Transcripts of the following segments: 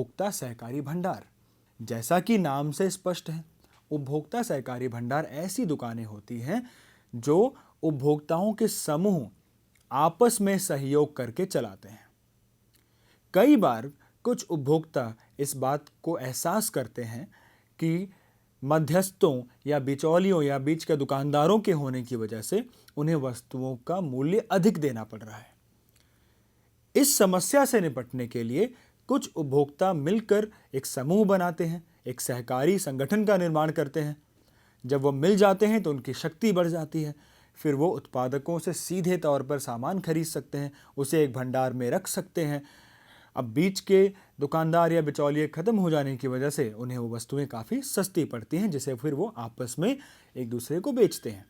उपभोक्ता सहकारी भंडार। जैसा कि नाम से स्पष्ट है, उपभोक्ता सहकारी भंडार ऐसी दुकानें होती हैं जो उपभोक्ताओं के समूह आपस में सहयोग करके चलाते हैं। कई बार कुछ उपभोक्ता इस बात को एहसास करते हैं कि मध्यस्थों या बिचौलियों या बीच के दुकानदारों के होने की वजह से उन्हें वस्तुओं का मूल्य अधिक देना पड़ रहा है। इस समस्या से निपटने के लिए कुछ उपभोक्ता मिलकर एक समूह बनाते हैं, एक सहकारी संगठन का निर्माण करते हैं। जब वो मिल जाते हैं तो उनकी शक्ति बढ़ जाती है। फिर वो उत्पादकों से सीधे तौर पर सामान खरीद सकते हैं, उसे एक भंडार में रख सकते हैं। अब बीच के दुकानदार या बिचौलिए खत्म हो जाने की वजह से उन्हें वो वस्तुएं काफ़ी सस्ती पड़ती हैं, जिसे फिर वो आपस में एक दूसरे को बेचते हैं।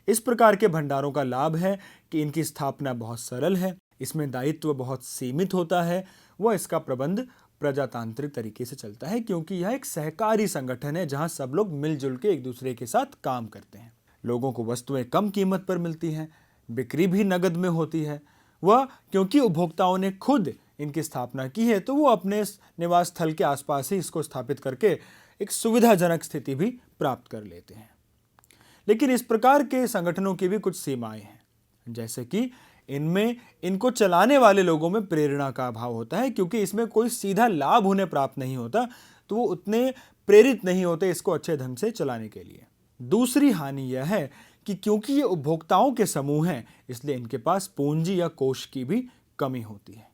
इस प्रकार के भंडारों का लाभ है कि इनकी स्थापना बहुत सरल है, इसमें दायित्व बहुत सीमित होता है, वह इसका प्रबंध प्रजातांत्रिक तरीके से चलता है क्योंकि यह एक सहकारी संगठन है जहां सब लोग मिलजुल के एक दूसरे के साथ काम करते हैं। लोगों को वस्तुएं कम कीमत पर मिलती हैं, बिक्री भी नगद में होती है। वह क्योंकि उपभोक्ताओं ने खुद इनकी स्थापना की है तो वो अपने निवास स्थल के आसपास ही इसको स्थापित करके एक सुविधाजनक स्थिति भी प्राप्त कर लेते हैं। लेकिन इस प्रकार के संगठनों की भी कुछ सीमाएं हैं, जैसे कि इनमें इनको चलाने वाले लोगों में प्रेरणा का अभाव होता है क्योंकि इसमें कोई सीधा लाभ उन्हें प्राप्त नहीं होता, तो वो उतने प्रेरित नहीं होते इसको अच्छे ढंग से चलाने के लिए। दूसरी हानि यह है कि क्योंकि ये उपभोक्ताओं के समूह हैं, इसलिए इनके पास पूंजी या कोष की भी कमी होती है।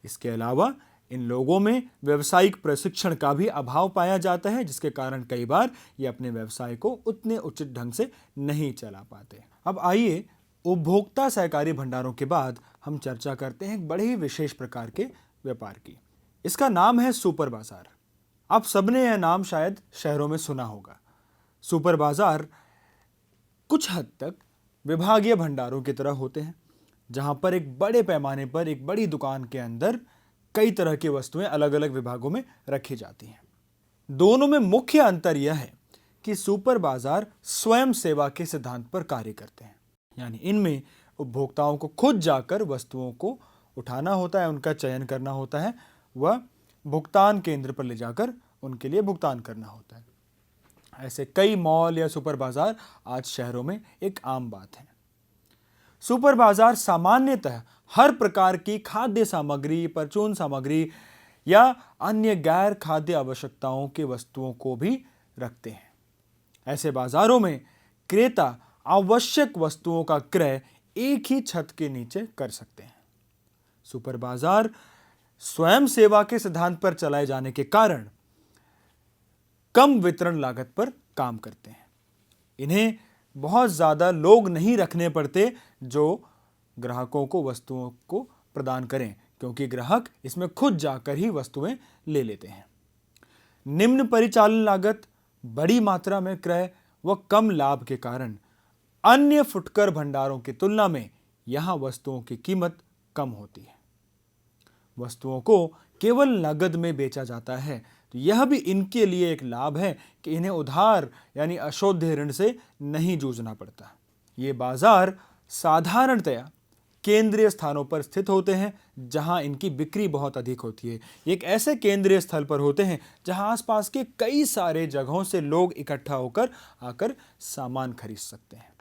इसके अलावा इन लोगों में व्यावसायिक प्रशिक्षण का भी अभाव पाया जाता है, जिसके कारण कई बार ये अपने व्यवसाय को उतने उचित ढंग से नहीं चला पाते। अब आइए उपभोक्ता सहकारी भंडारों के बाद हम चर्चा करते हैं एक बड़े ही विशेष प्रकार के व्यापार की। इसका नाम है सुपर बाजार। आप सबने यह नाम शायद शहरों में सुना होगा। सुपर बाजार कुछ हद तक विभागीय भंडारों की तरह होते हैं, जहां पर एक बड़े पैमाने पर एक बड़ी दुकान के अंदर कई तरह की वस्तुएं अलग अलग विभागों में रखी जाती हैं। दोनों में मुख्य अंतर यह है कि सुपर बाजार स्वयं सेवा के सिद्धांत पर कार्य करते हैं, यानी इनमें उपभोक्ताओं को खुद जाकर वस्तुओं को उठाना होता है, उनका चयन करना होता है, वह भुगतान केंद्र पर ले जाकर उनके लिए भुगतान करना होता है। ऐसे कई मॉल या सुपर बाजार आज शहरों में एक आम बात है। सुपर बाजार सामान्यतः हर प्रकार की खाद्य सामग्री, परचून सामग्री या अन्य गैर खाद्य आवश्यकताओं की वस्तुओं को भी रखते हैं। ऐसे बाजारों में क्रेता आवश्यक वस्तुओं का क्रय एक ही छत के नीचे कर सकते हैं। सुपर बाजार स्वयं सेवा के सिद्धांत पर चलाए जाने के कारण कम वितरण लागत पर काम करते हैं। इन्हें बहुत ज्यादा लोग नहीं रखने पड़ते जो ग्राहकों को वस्तुओं को प्रदान करें, क्योंकि ग्राहक इसमें खुद जाकर ही वस्तुएं ले लेते हैं। निम्न परिचालन लागत, बड़ी मात्रा में क्रय व कम लाभ के कारण अन्य फुटकर भंडारों की तुलना में यहां वस्तुओं की कीमत कम होती है। वस्तुओं को केवल नगद में बेचा जाता है, तो यह भी इनके लिए एक लाभ है कि इन्हें उधार यानी अशुद्ध ऋण से नहीं जूझना पड़ता। ये बाजार साधारणतया केंद्रीय स्थानों पर स्थित होते हैं जहां इनकी बिक्री बहुत अधिक होती है। एक ऐसे केंद्रीय स्थल पर होते हैं जहां आसपास के कई सारे जगहों से लोग इकट्ठा होकर आकर सामान खरीद सकते हैं।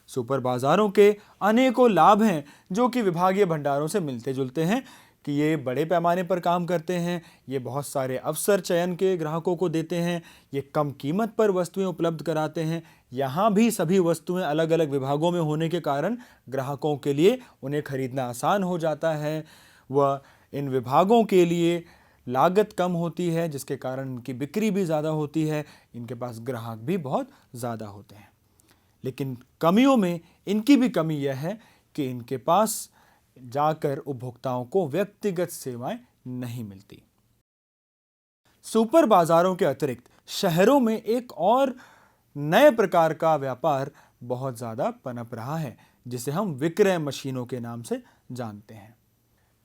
सुपर बाजारों के अनेकों लाभ हैं जो कि विभागीय भंडारों से मिलते जुलते हैं कि ये बड़े पैमाने पर काम करते हैं, ये बहुत सारे अवसर चयन के ग्राहकों को देते हैं, ये कम कीमत पर वस्तुएं उपलब्ध कराते हैं। यहाँ भी सभी वस्तुएं अलग अलग विभागों में होने के कारण ग्राहकों के लिए उन्हें खरीदना आसान हो जाता है। वह इन विभागों के लिए लागत कम होती है, जिसके कारण इनकी बिक्री भी ज़्यादा होती है, इनके पास ग्राहक भी बहुत ज़्यादा होते हैं। लेकिन कमियों में इनकी भी कमी यह है कि इनके पास जाकर उपभोक्ताओं को व्यक्तिगत सेवाएं नहीं मिलती। सुपर बाजारों के अतिरिक्त शहरों में एक और नए प्रकार का व्यापार बहुत ज्यादा पनप रहा है, जिसे हम विक्रय मशीनों के नाम से जानते हैं।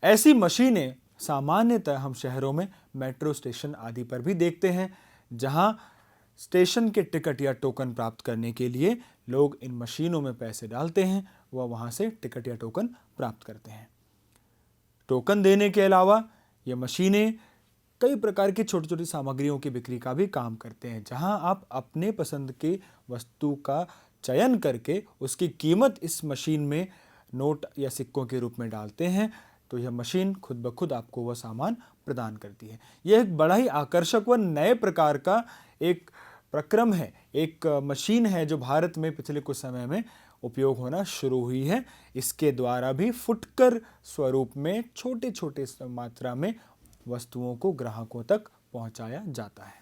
ऐसी मशीनें सामान्यतः हम शहरों में मेट्रो स्टेशन आदि पर भी देखते हैं, जहां स्टेशन के टिकट या टोकन प्राप्त करने के लिए लोग इन मशीनों में पैसे डालते हैं, वह वहां से टिकट या टोकन प्राप्त करते हैं। टोकन देने के अलावा ये मशीनें कई प्रकार की छोटी छोटी सामग्रियों की बिक्री का भी काम करते हैं, जहां आप अपने पसंद की वस्तु का चयन करके उसकी कीमत इस मशीन में नोट या सिक्कों के रूप में डालते हैं, तो यह मशीन खुद ब खुद आपको वह सामान प्रदान करती है। यह एक बड़ा ही आकर्षक व नए प्रकार का एक प्रक्रम है, एक मशीन है जो भारत में पिछले कुछ समय में उपयोग होना शुरू हुई है। इसके द्वारा भी फुटकर स्वरूप में छोटे छोटे मात्रा में वस्तुओं को ग्राहकों तक पहुंचाया जाता है।